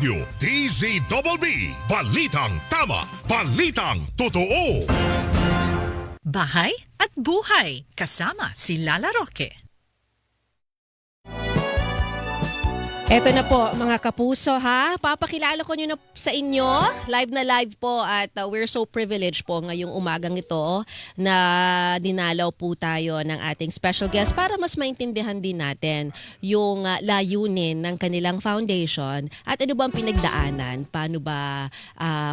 Radio DZBB. Balitang tama, balitang totoo. Bahay at buhay kasama si Lala Roque. Eto na po mga kapuso ha, papakilala ko nyo na sa inyo, live na live po at we're so privileged po ngayong umagang ito na dinalaw po tayo ng ating special guest para mas maintindihan din natin yung layunin ng kanilang foundation at ano ba ang pinagdaanan, paano ba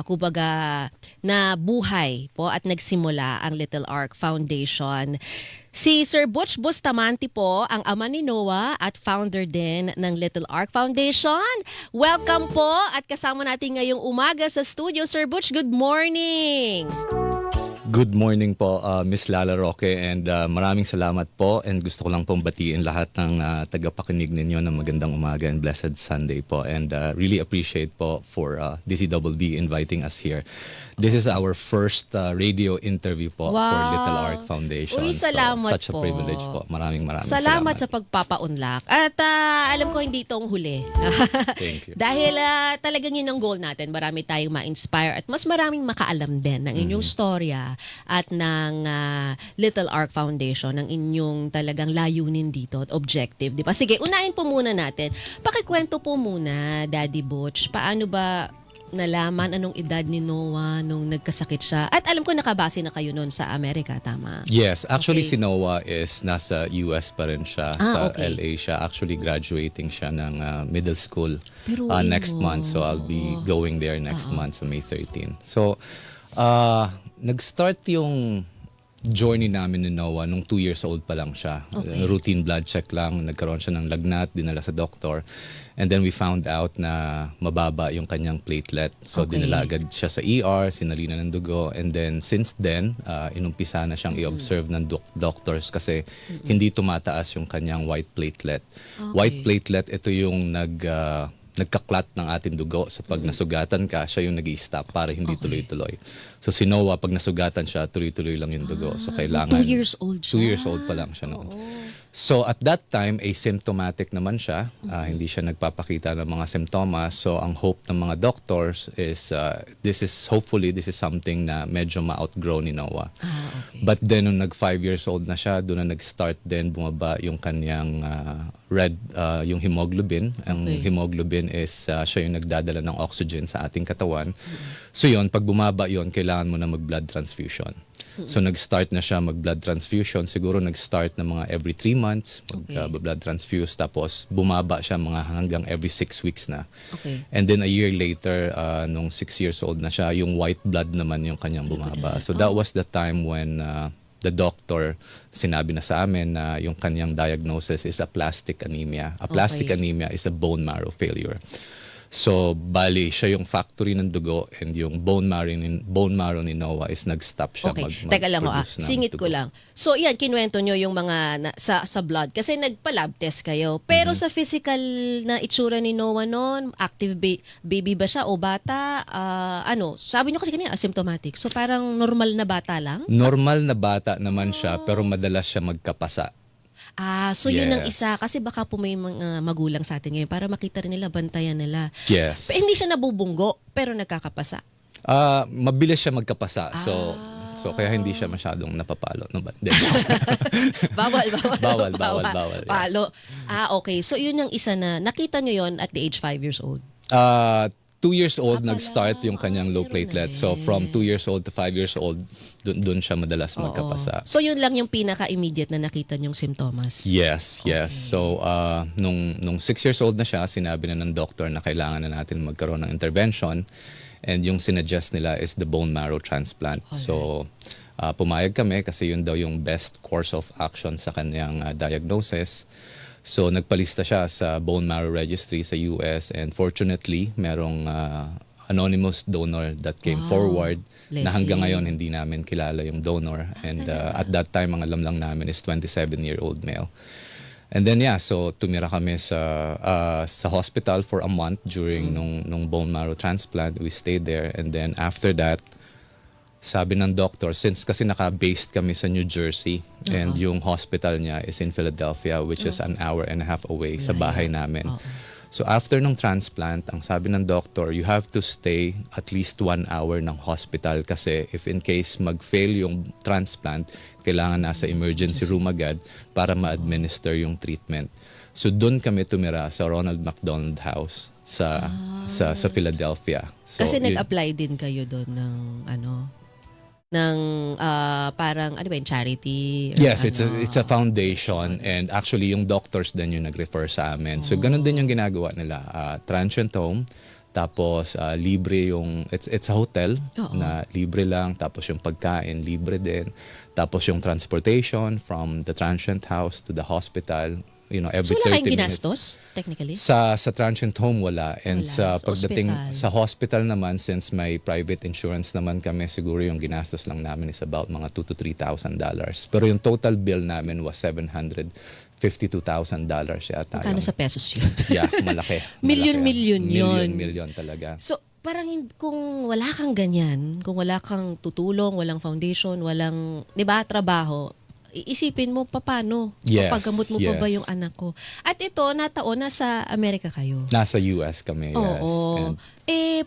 kumbaga na buhay po at nagsimula ang Little Ark Foundation. Si Sir Butch Bustamante po, ang ama ni Noah at founder din ng Little Ark Foundation. Welcome po at kasama natin ngayong umaga sa studio. Sir Butch, good morning! Good morning po, Miss Lala Roque, and maraming salamat po, and gusto ko lang pong batiin lahat ng tagapakinig ninyo ng magandang umaga and blessed Sunday po, and really appreciate po for DZBB inviting us here. This is our first radio interview po for Little Ark Foundation. Uy, salamat so, such a privilege po. Maraming salamat sa pagpapaunlak. At alam ko hindi itong huli. Thank you. Dahil talagang yun ang goal natin. Marami tayong ma-inspire at mas maraming makaalam din ng inyong storya at ng Little Ark Foundation, ng inyong talagang layunin dito at objective. Di ba? Sige, unahin po muna natin. Pakikwento po muna, Daddy Butch. Paano ba nalaman anong edad ni Noah nung nagkasakit siya? At alam ko nakabase na kayo noon sa Amerika, tama? Yes, actually Okay. si Noah is nasa US pa rin siya, sa okay. LA siya. Actually graduating siya ng middle school Pero next month. So I'll be going there next month, so May 13. So nag-start yung journey namin ni Noah nung 2 years old pa lang siya. Okay. Routine blood check lang, nagkaroon siya ng lagnat, dinala sa doktor. And then we found out na mababa yung kanyang platelet. So Okay. dinala agad siya sa ER, sinalina ng dugo. And then since then, inumpisa na siyang i-observe ng doctors kasi hindi tumataas yung kanyang white platelet. White platelet, ito yung nagkaklat ng ating dugo. So pag nasugatan ka, siya yung nag-i-stop para hindi tuloy-tuloy. So si Noah, pag nasugatan siya, tuloy-tuloy lang yung dugo. So kailangan 2 years old siya. 2 years old pa lang siya noon. So at that time, asymptomatic naman siya. Hindi siya nagpapakita ng mga simptomas. So ang hope ng mga doctors is hopefully this is something na medyo ma-outgrow ni Noah. Okay. But then nung nag 5 years old na siya, doon na nag-start din bumaba yung kanyang yung hemoglobin. Ang hemoglobin is siya yung nagdadala ng oxygen sa ating katawan. So yun, pag bumaba yun, kailangan mo na mag-blood transfusion. So nag-start na siya mag-blood transfusion. Siguro nag-start na mga every 3 months mag-blood transfuse. Tapos bumaba siya mga hanggang every 6 weeks na. Okay. And then a year later, nung 6 years old na siya, yung white blood naman yung kanyang bumaba. So that was the time when the doctor sinabi na sa amin na yung kanyang diagnosis is a plastic anemia. A plastic anemia is a bone marrow failure. So, bali, siya yung factory ng dugo and yung bone marrow ni Noah is nag-stop siya Okay, teka lang ho, mag-produce ng singit ko dugo. lang. So yan, kinuwento nyo yung mga sa blood kasi nagpa-lab test kayo. Pero sa physical na itsura ni Noah noon, active baby ba siya o bata? Sabi nyo kasi kanina asymptomatic. So parang normal na bata lang? Normal na bata naman siya pero madalas siya magkapasa. So yun ang Yes. isa. Kasi baka po may mga magulang sa atin ngayon para makita rin nila, bantayan nila. Yes. Hindi siya nabubunggo, pero nagkakapasa. Mabilis siya magkapasa. So kaya hindi siya masyadong napapalo. No, Bawal. Bawal. Palo. Okay. So yun yung isa na nakita nyo yon at the age 5 years old. 2 years old nag-start yung kanyang low meron platelet. na So from 2 years old to 5 years old, dun siya madalas magkapasa. So yun lang yung pinaka-immediate na nakita nyong simptomas. Yes. So nung 6 years old na siya, sinabi na ng doctor na kailangan na natin magkaroon ng intervention, and yung sinuggest nila is the bone marrow transplant. So pumayag kami kasi yun daw yung best course of action sa kanyang diagnosis. So nagpalista siya sa bone marrow registry sa US, and fortunately merong anonymous donor that came forward Bless na hanggang you. ngayon hindi namin kilala yung donor, and at that time ang alam lang namin is 27-year-old male. And then so tumira kami sa hospital for a month during nung bone marrow transplant. We stayed there, and then after that, sabi ng doctor, since kasi naka-based kami sa New Jersey, and yung hospital niya is in Philadelphia, which is an hour and a half away sa bahay namin. So after ng transplant, ang sabi ng doctor, you have to stay at least 1 hour ng hospital kasi if in case mag-fail yung transplant, kailangan nasa emergency room agad para ma-administer yung treatment. So doon kami tumira sa Ronald McDonald House sa Philadelphia. So, Kasi yun- nag-apply din kayo doon ng parang ano ba yun, charity? Or Yes, ano? it's a foundation and actually yung doctors din yung nag-refer sa amin. So ganun din yung ginagawa nila. Transient home, tapos libre yung it's a hotel Oo. na libre lang, tapos yung pagkain libre din. Tapos yung transportation from the transient house to the hospital, you know, every So wala 30 kayong minutes. ginastos, technically? Sa transient home wala, and Wala. sa Sa pagdating hospital. sa hospital naman, since may private insurance naman kami, siguro yung ginastos lang namin is about mga $2,000 to $3,000. Pero yung total bill namin was $752,000 yata. Magkano yung- sa pesos yun? Yeah, malaki. Milyon-milyon yun. Milyon talaga. So, parang kung wala kang ganyan, kung wala kang tutulong, walang foundation, walang, di ba, trabaho, iisipin mo paano, Yes, papagamot mo pa ba yes. yung anak ko. At ito, nataon, nasa Amerika kayo. Nasa US kami, yes. Oo. And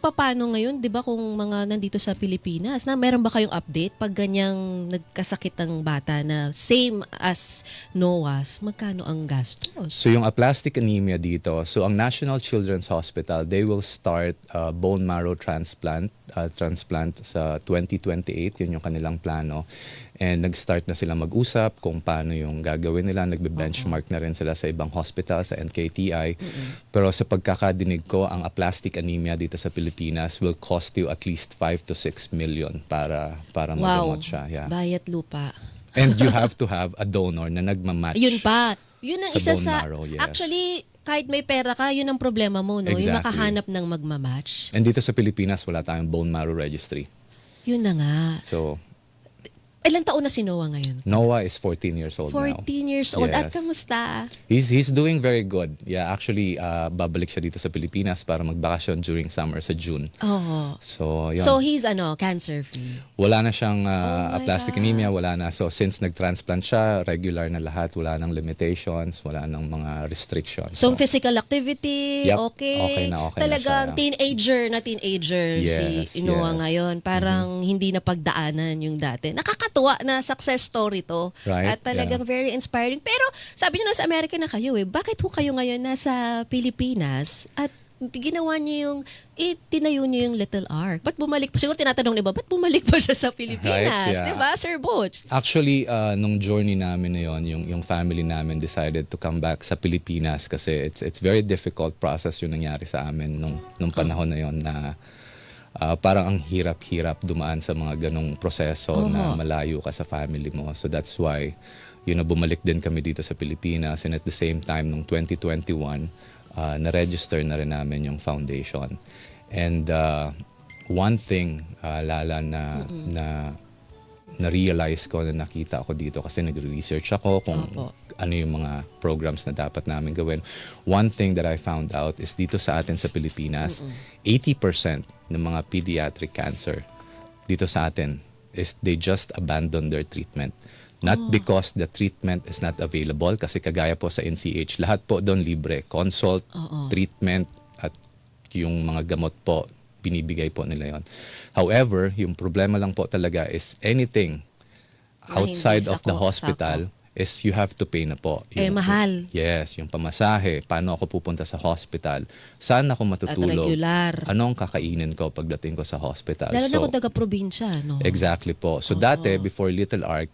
Paano ngayon, di ba, kung mga nandito sa Pilipinas, meron ba kayong update pag ganyang nagkasakit ng bata na same as Noah's, magkano ang gastos? So yung aplastic anemia dito, so ang National Children's Hospital, they will start bone marrow transplant sa 2028, yun yung kanilang plano. And nag-start na sila mag-usap kung paano yung gagawin nila, nagbe-benchmark na rin sila sa ibang hospital, sa NKTI. Pero sa pagkakadinig ko, ang aplastic anemia dito sa Pilipinas will cost you at least 5 to 6 million para Wow, magamot siya. Yeah. bayat lupa. And you have to have a donor na nagmamatch. Yun pa. Yun ang Sa isa bone sa... marrow, yes. Actually, kahit may pera ka, yun ang problema mo, no? Yung Exactly. makahanap ng magmamatch. And dito sa Pilipinas, wala tayong bone marrow registry. Yun na nga. So, Ilang taon na si Noah ngayon? Noah is 14 years old 14 now. years old. At Yes. kamusta? He's doing very good. Yeah, actually, babalik siya dito sa Pilipinas para magbakasyon during summer sa June. Oo. So, yun. So, he's cancer-free. Wala na siyang my aplastic God. anemia, wala na. So, since nag-transplant siya, regular na lahat, wala nang limitations, wala nang mga restrictions. So, physical activity, Yep. okay. Okay na Talagang siya. teenager Yes, si Noah yes. ngayon. Parang hindi na pagdaanan yung dati. Nakakatuwa na success story to. Right, At talagang very inspiring. Pero sabi niyo nasa Amerika na kayo Bakit ho kayo ngayon nasa Pilipinas at ginawa niyo tinayo niyo yung Little Ark? Ba't bumalik? Siguro tinatanong niyo ba't bumalik pa siya sa Pilipinas? Right, yeah. Diba, Sir Butch? Actually, nung journey namin na yun, yung family namin decided to come back sa Pilipinas kasi it's very difficult process yung nangyari sa amin nung panahon na yun na parang ang hirap-hirap dumaan sa mga ganong proseso na malayo ka sa family mo. So that's why, bumalik din kami dito sa Pilipinas, and at the same time, nung 2021, na-register na rin namin yung foundation. And one thing, Lala, na-realize ko, na nakita ako dito kasi nagre-research ako kung ano yung mga programs na dapat namin gawin. One thing that I found out is dito sa atin sa Pilipinas, 80% ng mga pediatric cancer dito sa atin is they just abandon their treatment. Not because the treatment is not available, kasi kagaya po sa NCH, lahat po doon libre. Consult, treatment, at yung mga gamot po, binibigay po nila yon. However, yung problema lang po talaga is anything Na outside hindi of the sako. hospital is you have to pay na po. Mahal. Yes, yung pamasahe, paano ako pupunta sa hospital, saan ako matutulog, At regular. anong kakainin ko pagdating ko sa hospital. Lalo na kung taga-probinsya, no? Exactly po. So dati, before Little Ark,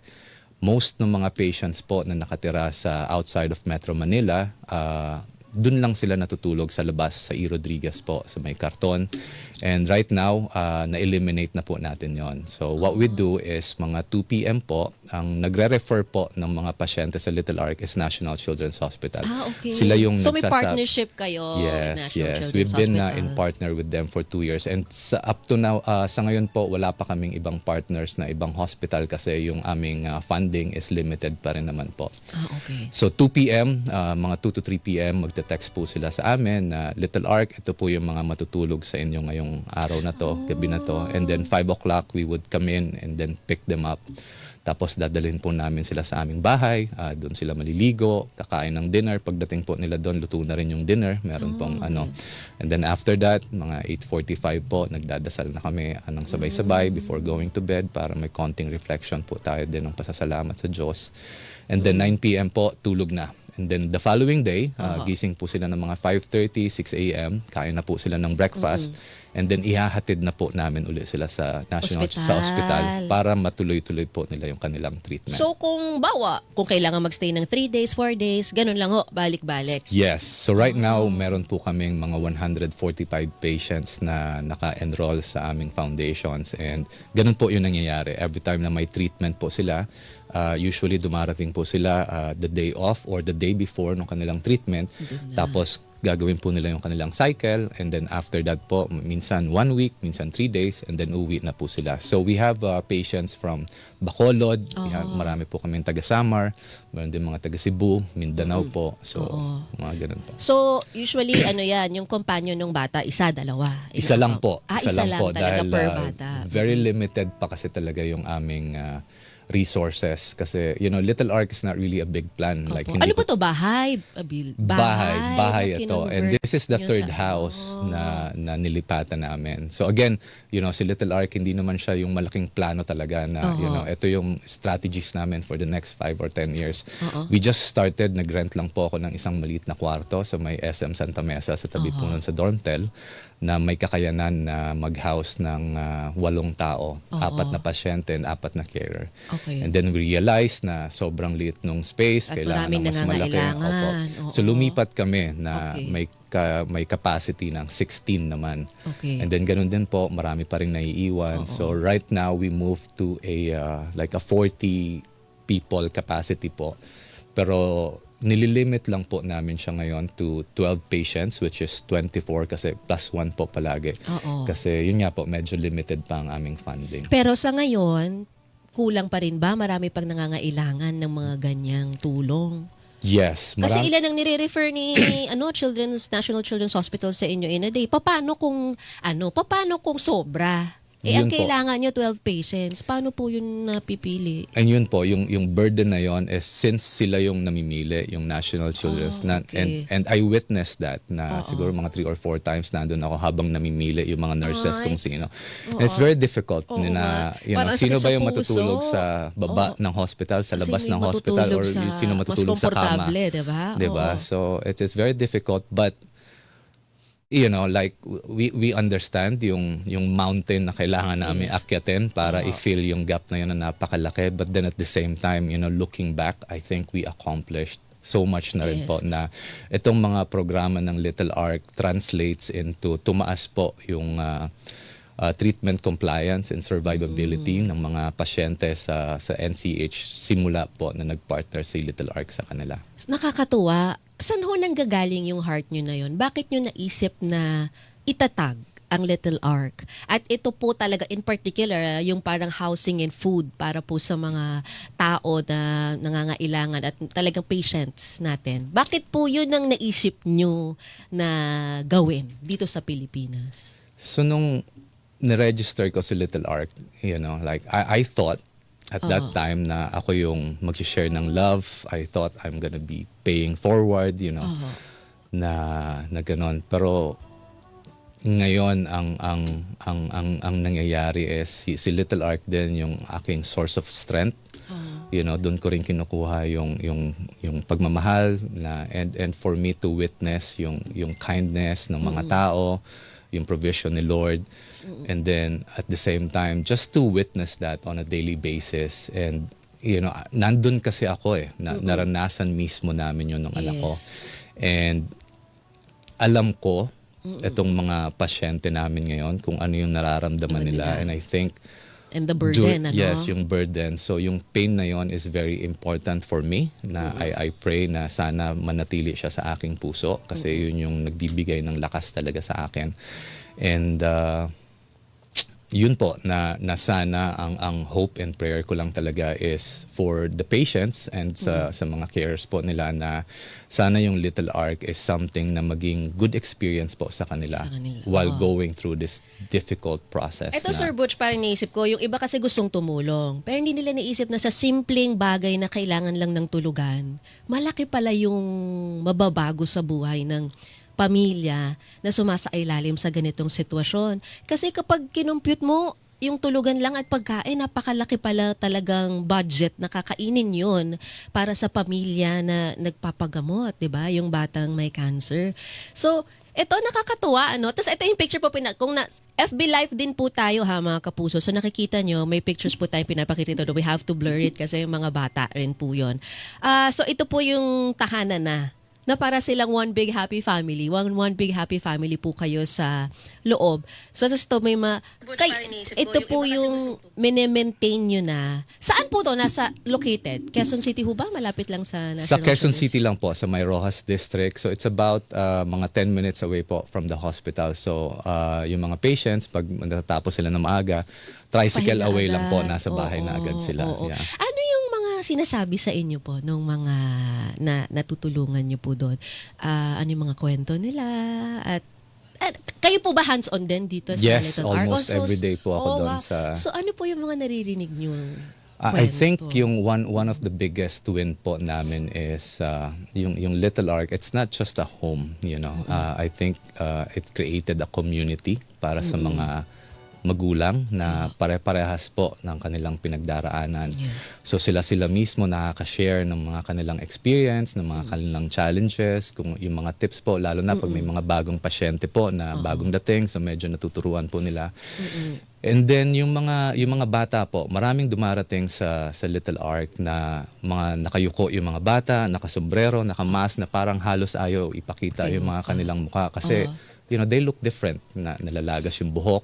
most ng mga patients po na nakatira sa outside of Metro Manila, dun lang sila natutulog sa labas, sa E. Rodriguez po, sa may karton. And right now, na-eliminate na po natin yon. So what we do is mga 2 p.m. po, ang nagre-refer po ng mga pasyente sa Little Ark is National Children's Hospital. Okay. Sila yung so may nagsasab- partnership kayo with Yes, National yes. Children's We've been Hospital. in partner with them for 2 years. And up to now, sa ngayon po, wala pa kaming ibang partners na ibang hospital kasi yung aming funding is limited pa rin naman po. Okay. So 2 p.m., mga 2 to 3 p.m., magte-text po sila sa amin na Little Ark, ito po yung mga matutulog sa inyo ngayong araw na to, gabi na to. And then 5 o'clock, we would come in and then pick them up. Tapos dadalhin po namin sila sa aming bahay, doon sila maliligo, kakain ng dinner. Pagdating po nila doon, luto na rin yung dinner. Meron pong ano. And then after that, mga 8:45 po, nagdadasal na kami ng sabay-sabay before going to bed para may konting reflection po tayo din ng pasasalamat sa Diyos. And then 9 p.m. po, tulog na. And then the following day, gising po sila ng mga 5:30, 6 a.m. Kain na po sila ng breakfast. And then ihahatid na po namin ulit sila sa sa ospital para matuloy-tuloy po nila yung kanilang treatment. So kung kailangan magstay ng 3 days, 4 days, ganun lang ho, balik-balik. Yes. So right now, meron po kaming mga 145 patients na naka-enroll sa aming foundations. And ganun po yung nangyayari. Every time na may treatment po sila, usually dumarating po sila the day off or the day before ng kanilang treatment. Tapos gagawin po nila yung kanilang cycle, and then after that po, minsan 1 week, minsan 3 days, and then uwi na po sila. So we have patients from Bacolod, marami po kaming taga Samar, meron din mga taga Cebu, Mindanao po. So mga ganun po. So usually ano yan, yung companion ng bata, isa, dalawa? Isa lang po. Isa lang po talaga dahil per bata. very limited pa kasi talaga yung aming resources kasi Little Ark is not really a big plan. Like Ano po to? Bahay bahay na ito, and this is the kinonvert third nyo house na nilipatan namin. So again, si Little Ark hindi naman siya yung malaking plano talaga na ito yung strategies namin for the next 5 or 10 years. We just started, nag-rent lang po ako ng isang maliit na kwarto sa may SM Santa Mesa sa tabi po nun sa Dormtel na may kakayanan na mag-house ng 8 tao, 4 na pasyente and 4 na carer. Okay. And then we realized na sobrang liit nung space, At kailangan ng mas malaki. nangangailangan. So lumipat kami na Okay. may capacity ng 16 naman. Okay. And then ganun din po, marami pa rin naiiwan. So right now we moved to like a 40 people capacity po. Pero nililimit lang po namin siya ngayon to 12 patients, which is 24 kasi +1 po palagi. Kasi yun nga po, medyo limited pa ang aming funding. Pero sa ngayon, kulang pa rin ba? Marami pang nangangailangan ng mga ganyang tulong? Yes. Kasi ilan ang nire-refer ni National Children's Hospital sa inyo in a day. Paano kung sobra? Ang Yun po. kailangan nyo 12 patients. Paano po yun napipili? And yun po, yung burden na yon is since sila yung namimili, yung National Children's. Okay. And I witnessed that na siguro mga 3 or 4 times nandun ako habang namimili yung mga nurses kung sino. And it's very difficult na, Parang sino sakit ba sa yung puso. matutulog sa baba ng hospital, sa labas ng hospital, or sino matutulog sa kama. Mas komportable, diba? Diba? So it's very difficult, but like we understand yung mountain na kailangan namin akyatin para i-fill yung gap na yun na napakalaki, but then at the same time, looking back, I think we accomplished so much na rin po na itong mga programa ng Little Ark translates into tumaas po yung treatment compliance and survivability ng mga pasyente sa NCH simula po na nagpartner si Little Ark sa kanila. Nakakatuwa. Saan ho nanggagaling yung heart nyo na yun? Bakit nyo naisip na itatag ang Little Ark? At ito po talaga in particular, yung parang housing and food para po sa mga tao na nangangailangan at talagang patients natin. Bakit po yun ang naisip nyo na gawin dito sa Pilipinas? So nung niregister ko si Little Ark, like I thought at that time na ako yung mag-share ng love. I thought I'm gonna be paying forward, na ganon. Pero ngayon ang nangyayari is si Little Ark din yung aking source of strength. Doon ko rin kinukuha yung pagmamahal na and for me to witness yung kindness ng mga tao, yung provision ni Lord. And then at the same time, just to witness that on a daily basis. And, nandun kasi ako naranasan mismo namin yun ng anak ko. And alam ko, itong mga pasyente namin ngayon, kung ano yung nararamdaman nila. And I think, and the burden, yes, yung burden. So yung pain na yon is very important for me na I pray na sana manatili siya sa aking puso kasi yun yung nagbibigay ng lakas talaga sa akin. And yun po na sana ang hope and prayer ko lang talaga is for the patients and sa mga carers po nila na sana yung Little Ark is something na maging good experience po sa kanila, while going through this difficult process. Ito, Sir Butch, parang naisip ko, yung iba kasi gustong tumulong, pero hindi nila naisip na sa simpleng bagay na kailangan lang ng tulugan, malaki pala yung mababago sa buhay ng pamilya na sumasailalim sa ganitong sitwasyon. Kasi kapag kinumpute mo yung tulugan lang at pagkain, napakalaki pala talagang budget na kakainin yun para sa pamilya na nagpapagamot, 'di ba? Yung batang may cancer. So, ito nakakatuwa, ano? Tapos ito yung picture po, kung FB Live din po tayo ha, mga kapuso. So nakikita nyo, may pictures po tayo pinapakita dito. We have to blur it kasi yung mga bata rin po yun. So ito po yung tahanan na para silang one big happy family. One big happy family po kayo sa loob. So, ito may ito po yung mini-maintain nyo na. Saan po to? Nasa located? Quezon City ho ba? Malapit lang sa National Sa Quezon Hospital? City lang po, sa May Rojas District. So it's about mga 10 minutes away po from the hospital. So yung mga patients, pag natatapos sila ng maaga, tricycle Pahinga away lang po, agad. nasa bahay na agad sila. Oo. Yeah. Ano yung mga sinasabi sa inyo po nung mga natutulungan nyo po doon? Ano yung mga kwento nila? At kayo po ba hands-on din dito sa Yes, Little Ark? almost every day po ako doon wow. sa... So ano po yung mga naririnig nyo? I think yung one of the biggest win po namin is yung Little Ark. It's not just a home, you know. I think it created a community para sa mga magulang na pare-parehas po ng kanilang pinagdaraanan. So sila mismo nakaka-share ng mga kanilang experience, ng mga kanilang challenges, kung yung mga tips po, lalo na pag may mga bagong pasyente po na bagong dating, so medyo natuturuan po nila. And then yung mga bata po, maraming dumarating sa Little Ark na mga nakayuko yung mga bata, nakasombrero, nakamask, na parang halos ayaw ipakita yung mga kanilang mukha kasi you know, they look different, na nalalagas yung buhok.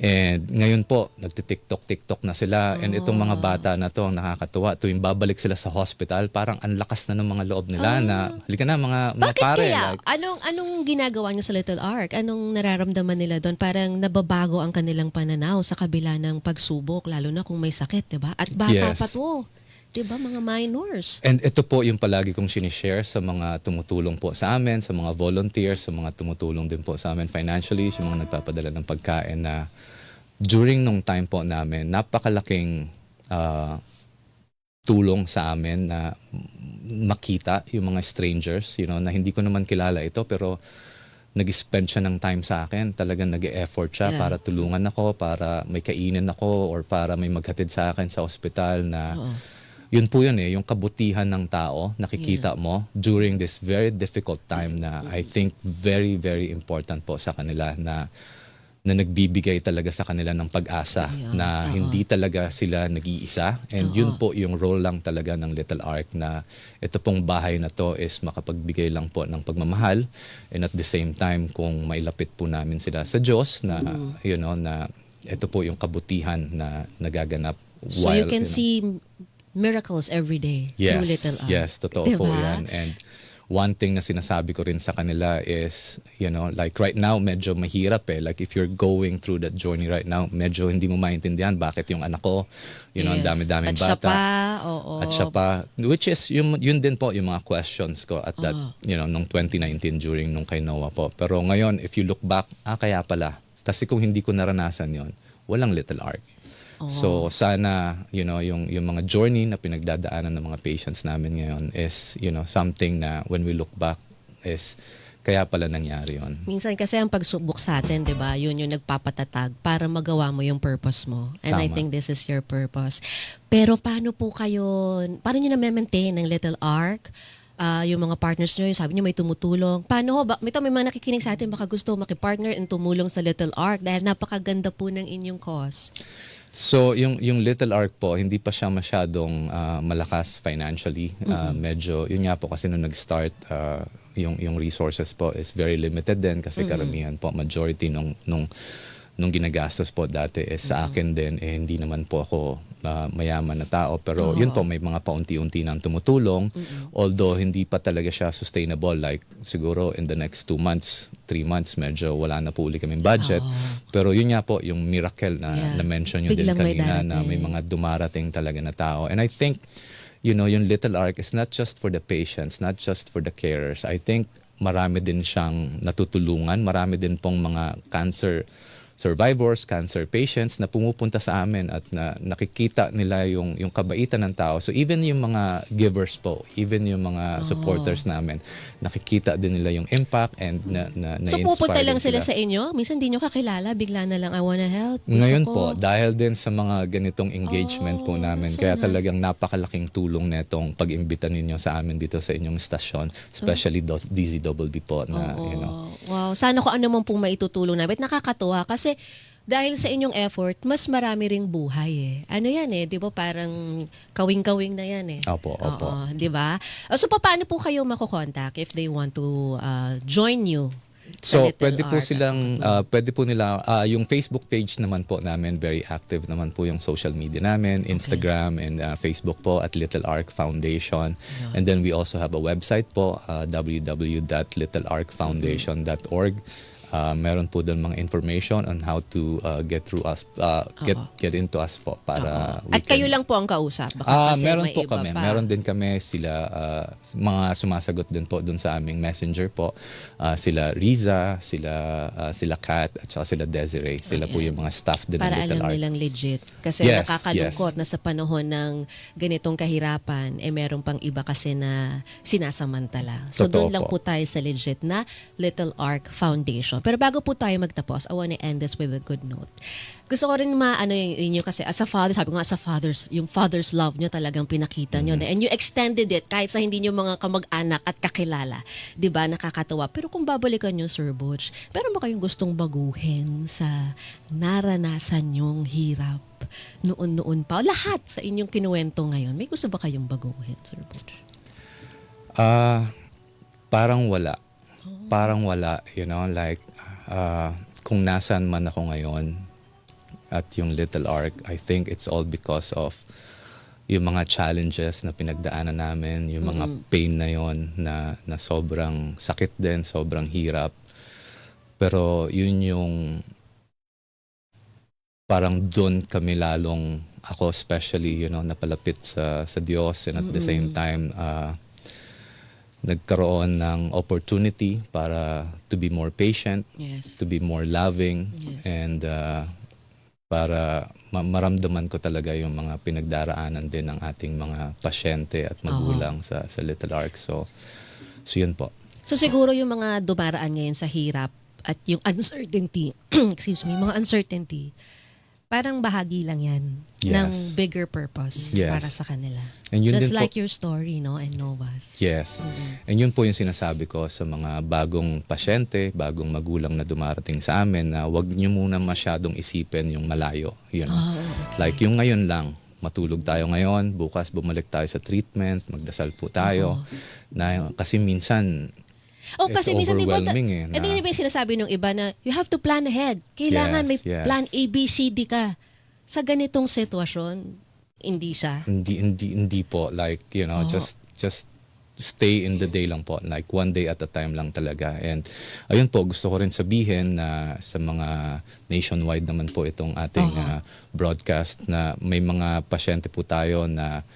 And ngayon po, nagti-TikTok na sila. And itong mga bata na to, ang nakakatuwa, tuwing babalik sila sa hospital, parang ang lakas na ng mga loob nila na, halika na mga Bakit pare. kaya? Like, Anong ginagawa nyo sa Little Ark? Anong nararamdaman nila doon? Parang nababago ang kanilang pananaw sa kabila ng pagsubok, lalo na kung may sakit, diba? At bata pa to. Diba, mga minors? And ito po yung palagi kong sinishare sa mga tumutulong po sa amin, sa mga volunteers, sa mga tumutulong din po sa amin financially, sa mga nagpapadala ng pagkain, na during nung time po namin, napakalaking tulong sa amin na makita yung mga strangers, you know, na hindi ko naman kilala ito, pero nag-spend siya ng time sa akin. Talagang nag-e-effort siya para tulungan ako, para may kainin ako, or para may maghatid sa akin sa ospital na... Yun po yun yung kabutihan ng tao, nakikita mo during this very difficult time na I think very, very important po sa kanila na nagbibigay talaga sa kanila ng pag-asa na hindi talaga sila nag-iisa. And yun po yung role lang talaga ng Little Ark, na ito pong bahay na to is makapagbigay lang po ng pagmamahal, and at the same time kung mailapit po namin sila sa Diyos na, you know, na ito po yung kabutihan na nagaganap. So you can see miracles every day through Little Ark. Yes, totoo po yan. And one thing na sinasabi ko rin sa kanila is, you know, like right now, medyo mahirap Like if you're going through that journey right now, medyo hindi mo maintindihan bakit yung anak ko, you know, ang dami-daming bata. At siya pa, which is, yun din po yung mga questions ko at that, you know, nung 2019 during nung kay Noah po. Pero ngayon, if you look back, kaya pala. Kasi kung hindi ko naranasan yon, walang Little Ark. So sana, you know, yung mga journey na pinagdadaanan ng mga patients namin ngayon is, you know, something na when we look back is kaya pala nangyari yon. Minsan kasi ang pagsubok sa atin, 'di ba? Yun yung nagpapatatag para magawa mo yung purpose mo. And I think this is your purpose. Pero paano niyo na-maintain ng Little Ark? Yung mga partners nyo, yung sabi nyo may tumutulong. Paano ho? May mga nakikinig sa atin, baka gusto makipartner and tumulong sa Little Ark dahil napakaganda po ng inyong cause. So, yung Little Ark po, hindi pa siya masyadong malakas financially. Medyo, yun nga po kasi nung nag-start, yung resources po is very limited din kasi karamihan po, majority nung ginagastos po dati sa akin din, hindi naman po ako mayaman na tao. Pero yun po, may mga paunti-unti nang tumutulong. Although, hindi pa talaga siya sustainable. Like, siguro in the next 2 months, 3 months, medyo wala na po uli kaming budget. Pero yun nga po, yung miracle na Yeah. na-mention nyo din Biglang may kanina na may darating. mga dumarating talaga na tao. And I think, yung Little Ark is not just for the patients, not just for the carers. I think marami din siyang natutulungan, marami din pong mga cancer survivors, cancer patients na pumupunta sa amin at na nakikita nila yung kabaitan ng tao. So even yung mga givers po, even yung mga supporters namin, nakikita din nila yung impact and na-inspire So pupunta lang din sila sa inyo? Minsan di nyo kakilala, bigla na lang, I wanna help. Gusto Ngayon ko. po, dahil din sa mga ganitong engagement po namin, so kaya nice. talagang napakalaking tulong netong pag-imbita ninyo sa amin dito sa inyong istasyon, especially DZWB po na, Wow, sana ko ano man pong maitutulong na. But nakakatuwa kasi dahil sa inyong effort, mas marami ring buhay eh. Ano yan eh, di ba parang kawing-kawing na yan eh. Opo. Oo, di ba? So paano po kayo makokontak if they want to join you? sa So, Little pwede po Ark? silang, pwede po nila, yung Facebook page naman po namin, very active naman po yung social media namin, Instagram and Facebook po at Little Ark Foundation. And then we also have a website po, www.littlearkfoundation.org. Meron po doon mga information on how to get through us, get into us po para we At kayo can- lang po ang kausap? Baka kasi meron may po iba kami. pa. Meron din kami sila, mga sumasagot din po dun sa aming messenger po. Sila Riza, sila Kat, at saka sila Desiree. Sila po yung mga staff din ng Para Little alam Ark. nilang legit. Kasi Yes, nakakalungkot na sa panahon ng ganitong kahirapan, meron pang iba kasi na sinasamantala. So Totoo doon lang po. po tayo sa legit na Little Ark Foundation. Pero bago po tayo magtapos, I want to end this with a good note. Gusto ko rin maano yung inyo kasi as a father, sabi ko nga as a father's, yung father's love nyo talagang pinakita nyo. And you extended it kahit sa hindi nyo mga kamag-anak at kakilala. 'Di ba? Nakakatawa. Pero kung babalikan nyo, Sir Butch, pero ba kayong gustong baguhin sa naranasan nyong hirap noon-noon pa? Lahat sa inyong kinuwento ngayon, may gusto ba kayong baguhin, Sir Butch? Parang wala. Parang wala, like, kung nasaan man ako ngayon at yung Little Ark, I think it's all because of yung mga challenges na pinagdaanan namin, yung mga pain na yon na sobrang sakit din, sobrang hirap. Pero yun yung parang doon kami lalong, ako especially, napalapit sa Diyos, and at the same time, nagkaroon ng opportunity para to be more patient, Yes. to be more loving, Yes. and para maramdaman ko talaga yung mga pinagdaraanan din ng ating mga pasyente at magulang sa Little Ark. So yun po. So siguro yung mga dumaraan ngayon sa hirap at yung uncertainty, excuse me, mga uncertainty, parang bahagi lang yan ng Yes. bigger purpose Yes. para sa kanila. And yun Just din like po, your story, no? And Noah's. yes. And yun po yung sinasabi ko sa mga bagong pasyente, bagong magulang na dumarating sa amin, na wag niyo muna masyadong isipin yung malayo. Okay. Like yung ngayon lang, matulog tayo ngayon, bukas bumalik tayo sa treatment, magdasal po tayo. Kasi minsan, Oh, kasi it's minsan, di ba, overwhelming eh, hindi na- ba yung sinasabi ng iba na you have to plan ahead. Kailangan may Yes. plan A, B, C, D ka. Sa ganitong sitwasyon, hindi siya. Hindi po, like, just stay in the day lang po, like one day at a time lang talaga. And ayun po, gusto ko rin sabihin na sa mga nationwide naman po itong ating broadcast, na may mga pasyente po tayo na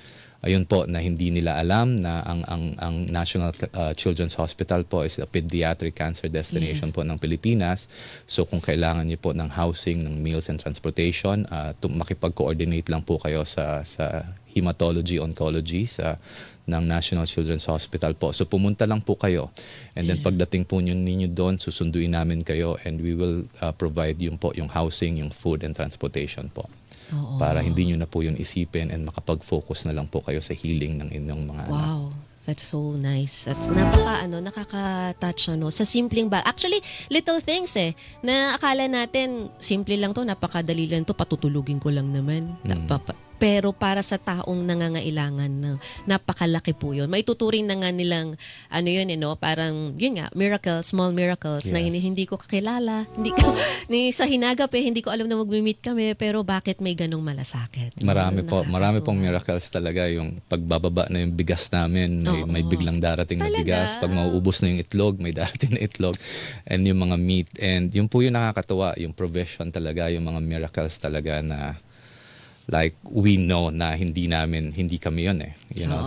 ayun po, na hindi nila alam na ang National Children's Hospital po is a pediatric cancer destination po ng Pilipinas. So kung kailangan niyo po ng housing, ng meals and transportation, makipag-coordinate lang po kayo sa hematology, oncology ng National Children's Hospital po. So pumunta lang po kayo. And then pagdating po ninyo doon, susunduin namin kayo, and we will provide yung housing, yung food and transportation po. Oo. Para hindi nyo na po yun isipin and makapag-focus na lang po kayo sa healing ng inyong mga anak. Wow. That's so nice. That's nakaka-touch sa simpleng Actually, little things na akala natin simple lang to, napakadali lang to, patutulugin ko lang naman. Pero para sa taong nangangailangan, napakalaki po yun. Maituturing na nga nilang, parang, yun nga, miracles, small miracles, na Yes. hindi ko kakilala. Sa hinagap hindi ko alam na mag-meet kami, pero bakit may ganong malasakit? Marami Nakakatuwa. pong miracles talaga. Yung pagbababa na yung bigas namin, may biglang darating na Talaga? bigas. Pag mauubos na yung itlog, may darating na itlog. And yung mga meat. And yung po yung nakakatuwa, yung provision talaga, yung mga miracles talaga na like we know na hindi kami yun eh.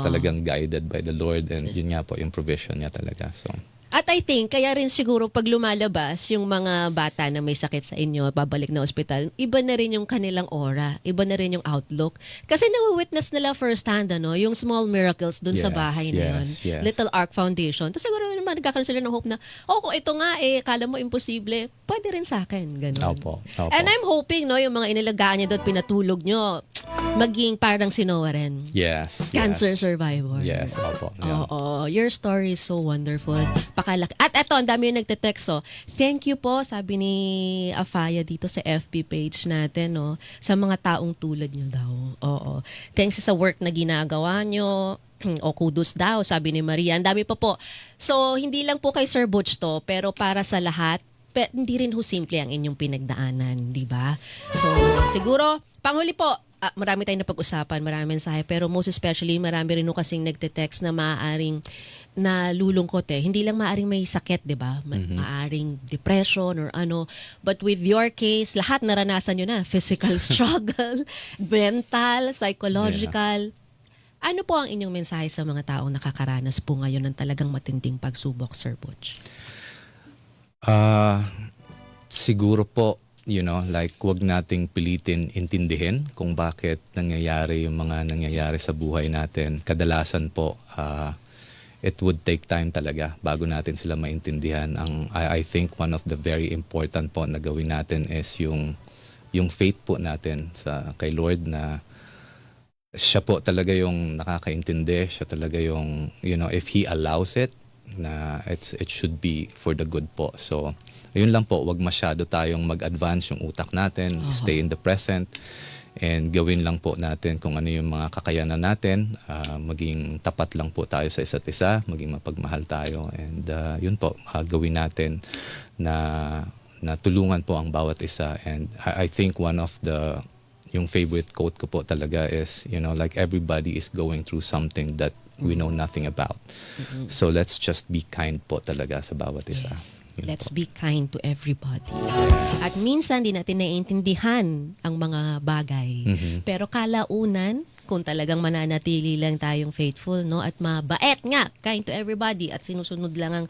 Talagang guided by the Lord, and yun nga po yung provision niya talaga. So At I think, kaya rin siguro pag lumalabas yung mga bata na may sakit sa inyo, babalik na ospital, iba na rin yung kanilang aura, iba na rin yung outlook. Kasi na-witness nila first hand, yung small miracles dun sa Yes, bahay na yun. yes. Little Ark Foundation. Tapos siguro naman nagkakaroon sila ng hope na, kung ito nga kala mo imposible, pwede rin sa akin. Ganun. Opo. And I'm hoping, yung mga inilagaan niyo doon, pinatulog nyo, maging parang si Noah rin. yes. Cancer survivor. Yes, opo. Yeah. Oo. Your story is so wonderful. Pakalaki. At eto, ang dami yung nagte-text. Thank you po, sabi ni Afaya dito sa FB page natin, sa mga taong tulad nyo daw. Oo. Thanks sa work na ginagawa nyo. O kudos daw, sabi ni Maria. Ang dami pa po. So, hindi lang po kay Sir Butch to, pero para sa lahat, hindi rin ho simple ang inyong pinagdaanan, di ba? So, siguro, panghuli po, marami tayong napag-usapan, marami mensahe, pero most especially, marami rin ho kasing nagte-text na maaaring nalulungkot Hindi lang maaaring may sakit, di ba? Maaaring depression or ano. But with your case, lahat naranasan nyo na. Physical struggle, mental, psychological. Ano po ang inyong mensahe sa mga taong nakakaranas po ngayon ng talagang matinding pagsubok, Sir Butch? Siguro po, wag nating pilitin intindihin kung bakit nangyayari yung mga nangyayari sa buhay natin. Kadalasan po, it would take time talaga bago natin sila maintindihan. I think one of the very important po na gawin natin is yung faith po natin kay Lord, na siya po talaga yung nakakaintindi, siya talaga yung, if He allows it, na it should be for the good po. So, ayun lang po, wag masyado tayong mag-advance yung utak natin, stay in the present, and gawin lang po natin kung ano yung mga kakayanan natin, maging tapat lang po tayo sa isa't isa, maging mapagmahal tayo, and yun po, gawin natin na tulungan po ang bawat isa. And I think one of yung favorite quote ko po talaga is, like everybody is going through something that we know nothing about. So let's just be kind po talaga sa bawat isa. Yun Let's po. be kind to everybody. At minsan di natin naiintindihan ang mga bagay. Pero kalaunan, kung talagang mananatili lang tayong faithful, at mabait nga, kind to everybody, at sinusunod lang ang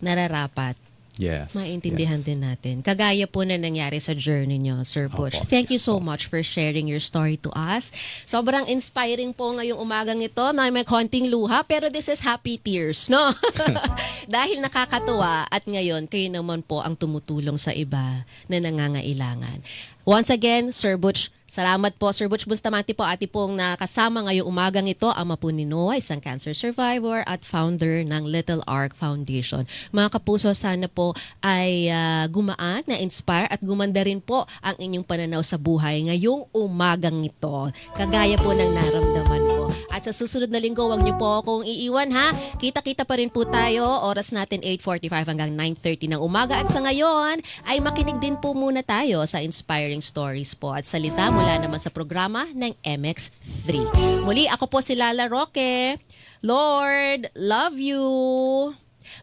nararapat, Yes. maintindihan yes. din natin. Kagaya po na nangyari sa journey nyo, Sir Butch. Opo. Thank you so much for sharing your story to us. Sobrang inspiring po ngayong umagang ito. May konting luha, pero this is happy tears, no? Dahil nakakatuwa at ngayon, kayo naman po ang tumutulong sa iba na nangangailangan. Once again, Sir Butch, salamat po, Sir Butch Bustamante po, ati pong nakasama ngayong umagang ito, ama po ni Noah, isang cancer survivor at founder ng Little Ark Foundation. Mga kapuso, sana po ay gumaan, na-inspire at gumanda rin po ang inyong pananaw sa buhay ngayong umagang ito. Kagaya po ng naramdaman po. At sa susunod na linggo, huwag niyo po akong iiwan, ha? Kita-kita pa rin po tayo. Oras natin 8:45 hanggang 9:30 ng umaga. At sa ngayon, ay makinig din po muna tayo sa inspiring stories po at salita mula naman sa programa ng MX3. Muli, ako po si Lala Roque. Lord, love you!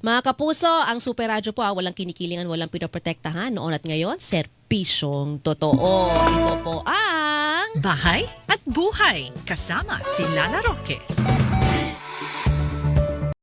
Mga kapuso, ang Super Radio po, walang kinikilingan, walang pinoprotektahan. Noon at ngayon, serbisyong totoo. Ito po ang... Bahay at buhay kasama si Lala Roque.